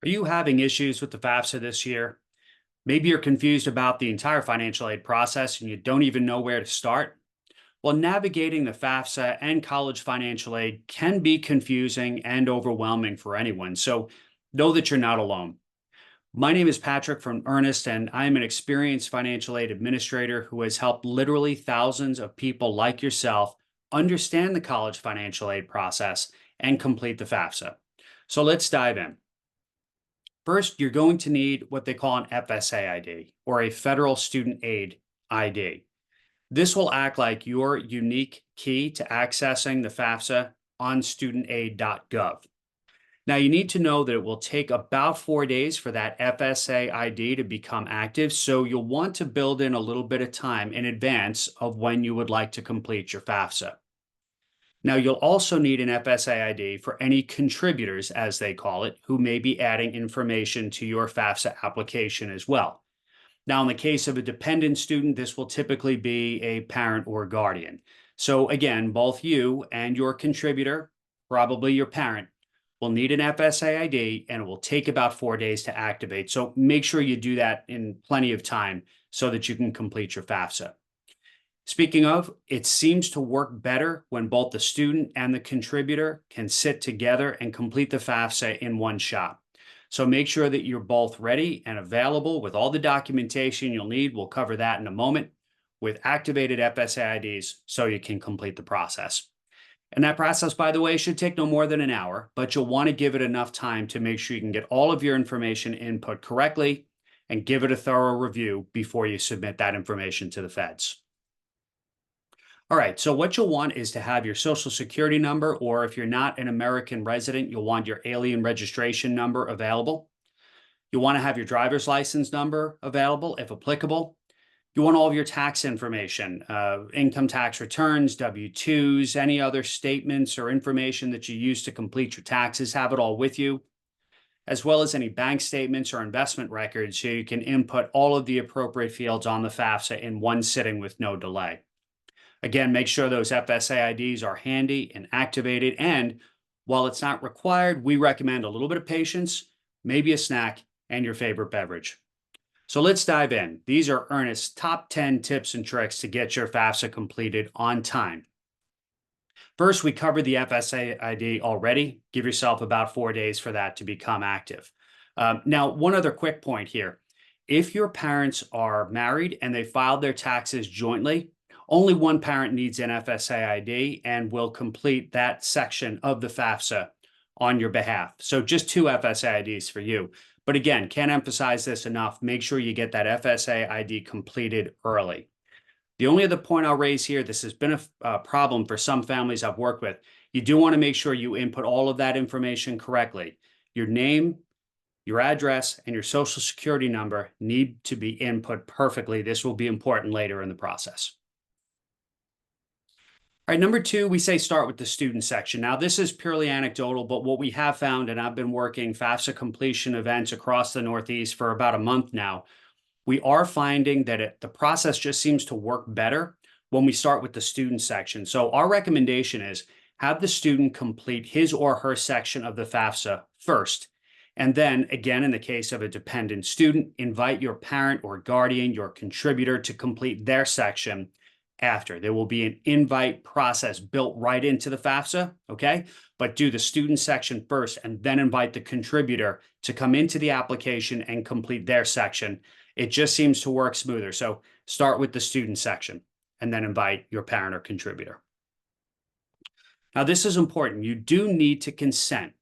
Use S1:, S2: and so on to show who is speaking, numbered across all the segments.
S1: Are you having issues with the FAFSA this year? Maybe you're confused about the entire financial aid process and you don't even know where to start. Well, navigating the FAFSA and college financial aid can be confusing and overwhelming for anyone. So know that you're not alone. My name is Patrick from Earnest, and I am an experienced financial aid administrator who has helped literally thousands of people like yourself understand the college financial aid process and complete the FAFSA. So let's dive in. First, you're going to need what they call an FSA ID or a federal student aid ID. This will act like your unique key to accessing the FAFSA on studentaid.gov. Now, you need to know that it will take about 4 days for that FSA ID to become active, so you'll want to build in a little bit of time in advance of when you would like to complete your FAFSA. Now, you'll also need an FSA ID for any contributors, as they call it, who may be adding information to your FAFSA application as well. Now, in the case of a dependent student, this will typically be a parent or guardian. So again, both you and your contributor, probably your parent, will need an FSA ID, and it will take about 4 days to activate. So make sure you do that in plenty of time so that you can complete your FAFSA. Speaking of, it seems to work better when both the student and the contributor can sit together and complete the FAFSA in one shot. So make sure that you're both ready and available with all the documentation you'll need. We'll cover that in a moment with activated FSA IDs so you can complete the process. And that process, by the way, should take no more than an hour, but you'll want to give it enough time to make sure you can get all of your information input correctly and give it a thorough review before you submit that information to the feds. All right, so what you'll want is to have your social security number, or if you're not an American resident, you'll want your alien registration number available. You'll want to have your driver's license number available, if applicable. You want all of your tax information, income tax returns, W-2s, any other statements or information that you use to complete your taxes, have it all with you, as well as any bank statements or investment records, so you can input all of the appropriate fields on the FAFSA in one sitting with no delay. Again, make sure those FSA IDs are handy and activated. And while it's not required, we recommend a little bit of patience, maybe a snack, and your favorite beverage. So let's dive in. These are Earnest's top 10 tips and tricks to get your FAFSA completed on time. First, we covered the FSA ID already. Give yourself about 4 days for that to become active. Now, one other quick point here. If your parents are married and they filed their taxes jointly, only one parent needs an FSA ID and will complete that section of the FAFSA on your behalf. So just 2 FSA IDs for you. But again, can't emphasize this enough. Make sure you get that FSA ID completed early. The only other point I'll raise here, this has been a problem for some families I've worked with. You do want to make sure you input all of that information correctly. Your name, your address, and your social security number need to be input perfectly. This will be important later in the process. All right, number 2, we say start with the student section. Now, this is purely anecdotal, but what we have found, and I've been working FAFSA completion events across the Northeast for about a month now, we are finding that the process just seems to work better when we start with the student section. So our recommendation is have the student complete his or her section of the FAFSA first. And then, again, in the case of a dependent student, invite your parent or guardian, your contributor, to complete their section after. There will be an invite process built right into the FAFSA, okay? But do the student section first and then invite the contributor to come into the application and complete their section. It just seems to work smoother. So start with the student section and then invite your parent or contributor. Now, this is important. You do need to consent.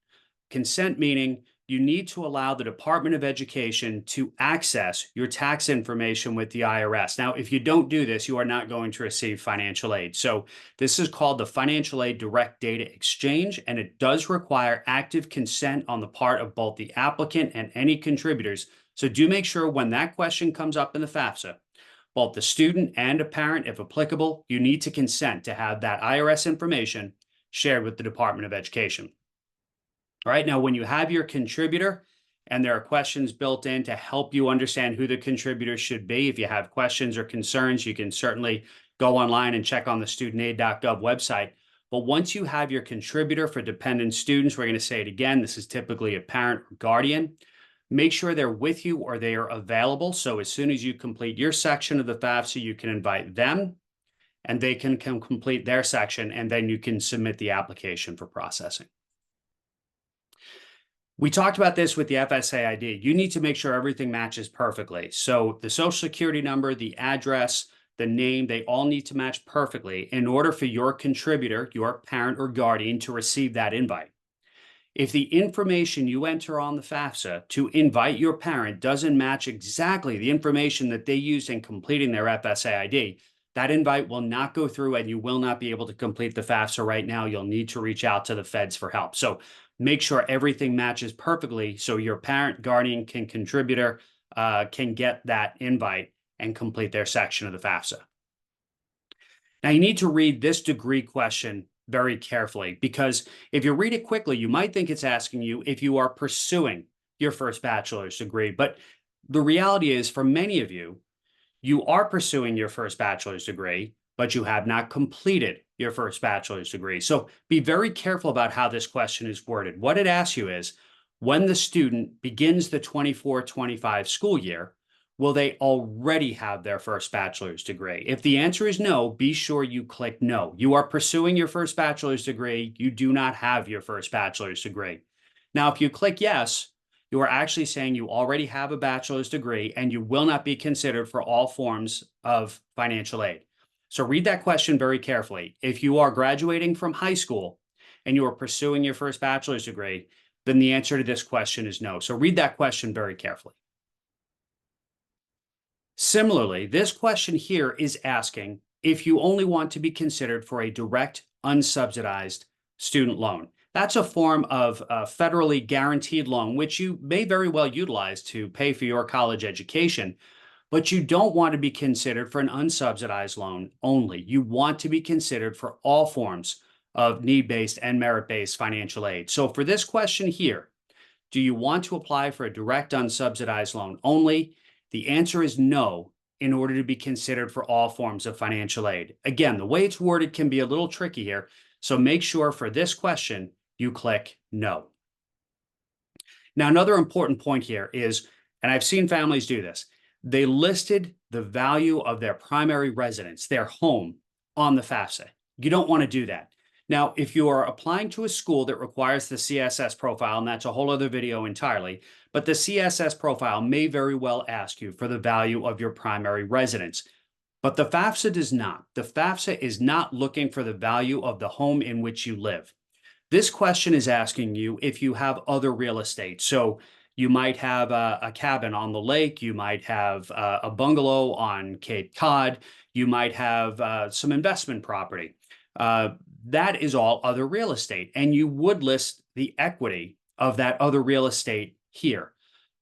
S1: Consent meaning you need to allow the Department of Education to access your tax information with the IRS. Now, if you don't do this, you are not going to receive financial aid. So this is called the Financial Aid Direct Data Exchange, and it does require active consent on the part of both the applicant and any contributors. So do make sure when that question comes up in the FAFSA, both the student and a parent, if applicable, you need to consent to have that IRS information shared with the Department of Education. All right, now when you have your contributor and there are questions built in to help you understand who the contributor should be, if you have questions or concerns, you can certainly go online and check on the studentaid.gov website. But once you have your contributor for dependent students, we're going to say it again, this is typically a parent or guardian. Make sure they're with you or they are available. So as soon as you complete your section of the FAFSA, you can invite them and they can complete their section, and then you can submit the application for processing. We talked about this with the FSA ID. You need to make sure everything matches perfectly. So the social security number, the address, the name, they all need to match perfectly in order for your contributor, your parent or guardian, to receive that invite. If the information you enter on the FAFSA to invite your parent doesn't match exactly the information that they used in completing their FSA ID, that invite will not go through and you will not be able to complete the FAFSA right now. You'll need to reach out to the feds for help. So make sure everything matches perfectly so your parent, guardian, contributor can get that invite and complete their section of the FAFSA. Now, you need to read this degree question very carefully, because if you read it quickly, you might think it's asking you if you are pursuing your first bachelor's degree. But the reality is, for many of you, you are pursuing your first bachelor's degree, but you have not completed your first bachelor's degree. So be very careful about how this question is worded. What it asks you is, when the student begins the 24-25 school year, will they already have their first bachelor's degree? If the answer is no, be sure you click no. You are pursuing your first bachelor's degree. You do not have your first bachelor's degree. Now, if you click yes, you are actually saying you already have a bachelor's degree and you will not be considered for all forms of financial aid. So read that question very carefully. If you are graduating from high school and you are pursuing your first bachelor's degree, then the answer to this question is no. So read that question very carefully. Similarly, this question here is asking if you only want to be considered for a direct, unsubsidized student loan. That's a form of a federally guaranteed loan, which you may very well utilize to pay for your college education, but you don't want to be considered for an unsubsidized loan only. You want to be considered for all forms of need-based and merit-based financial aid. So for this question here, do you want to apply for a direct, unsubsidized loan only? The answer is no, in order to be considered for all forms of financial aid. Again, the way it's worded can be a little tricky here, so make sure for this question, you click no. Now, another important point here is, and I've seen families do this, they listed the value of their primary residence, their home, on the FAFSA. You don't want to do that. Now, if you are applying to a school that requires the CSS profile, and that's a whole other video entirely, but the CSS profile may very well ask you for the value of your primary residence. But the FAFSA does not. The FAFSA is not looking for the value of the home in which you live. This question is asking you if you have other real estate. So you might have a cabin on the lake, you might have a bungalow on Cape Cod, you might have some investment property. That is all other real estate, and you would list the equity of that other real estate here.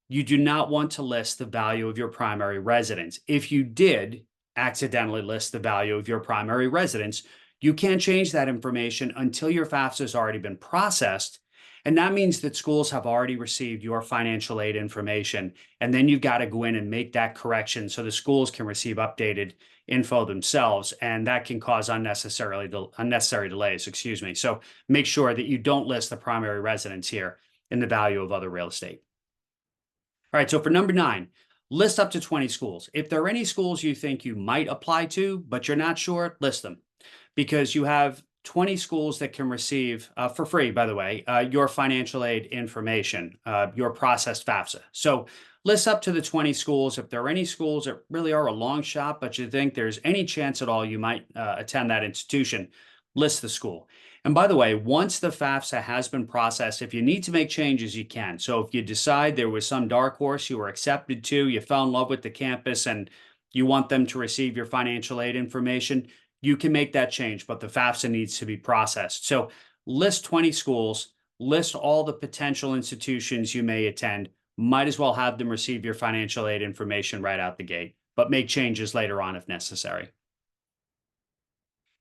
S1: You do not want to list the value of your primary residence. If you did accidentally list the value of your primary residence, you can't change that information until your FAFSA has already been processed. And that means that schools have already received your financial aid information. And then you've got to go in and make that correction so the schools can receive updated info themselves. And that can cause unnecessary delays, So make sure that you don't list the primary residence here in the value of other real estate. All right, so for number 9, list up to 20 schools. If there are any schools you think you might apply to, but you're not sure, list them, because you have 20 schools that can receive, for free, by the way, your financial aid information, your processed FAFSA. So list up to the 20 schools. If there are any schools that really are a long shot, but you think there's any chance at all you might attend that institution, list the school. And by the way, once the FAFSA has been processed, if you need to make changes, you can. So if you decide there was some dark horse you were accepted to, you fell in love with the campus, and you want them to receive your financial aid information, you can make that change, but the FAFSA needs to be processed. So list 20 schools, list all the potential institutions you may attend, might as well have them receive your financial aid information right out the gate, but make changes later on if necessary.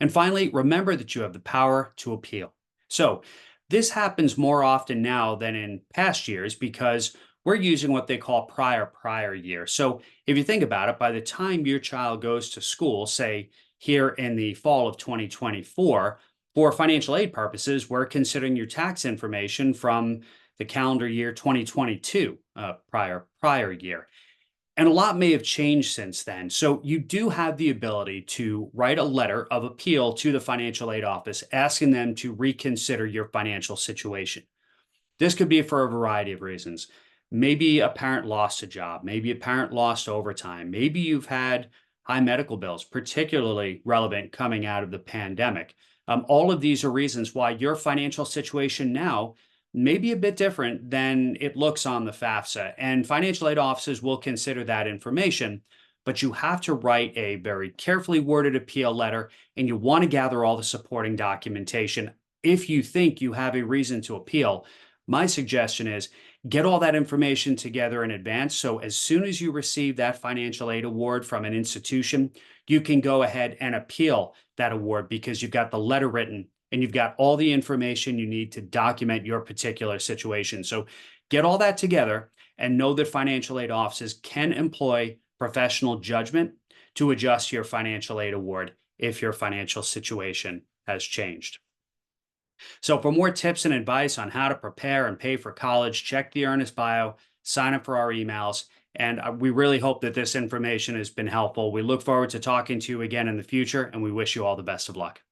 S1: And finally, remember that you have the power to appeal. So this happens more often now than in past years because we're using what they call prior year. So if you think about it, by the time your child goes to school, say here in the fall of 2024, for financial aid purposes, we're considering your tax information from the calendar year 2022, prior year. And a lot may have changed since then. So you do have the ability to write a letter of appeal to the financial aid office, asking them to reconsider your financial situation. This could be for a variety of reasons. Maybe a parent lost a job. Maybe a parent lost overtime. Maybe you've had high medical bills, particularly relevant coming out of the pandemic. All of these are reasons why your financial situation now may be a bit different than it looks on the FAFSA. And financial aid offices will consider that information, but you have to write a very carefully worded appeal letter, and you want to gather all the supporting documentation. If you think you have a reason to appeal, my suggestion is get all that information together in advance. So as soon as you receive that financial aid award from an institution, you can go ahead and appeal that award because you've got the letter written and you've got all the information you need to document your particular situation. So get all that together and know that financial aid offices can employ professional judgment to adjust your financial aid award if your financial situation has changed. So for more tips and advice on how to prepare and pay for college, check the Earnest bio, sign up for our emails, and we really hope that this information has been helpful. We look forward to talking to you again in the future, and we wish you all the best of luck.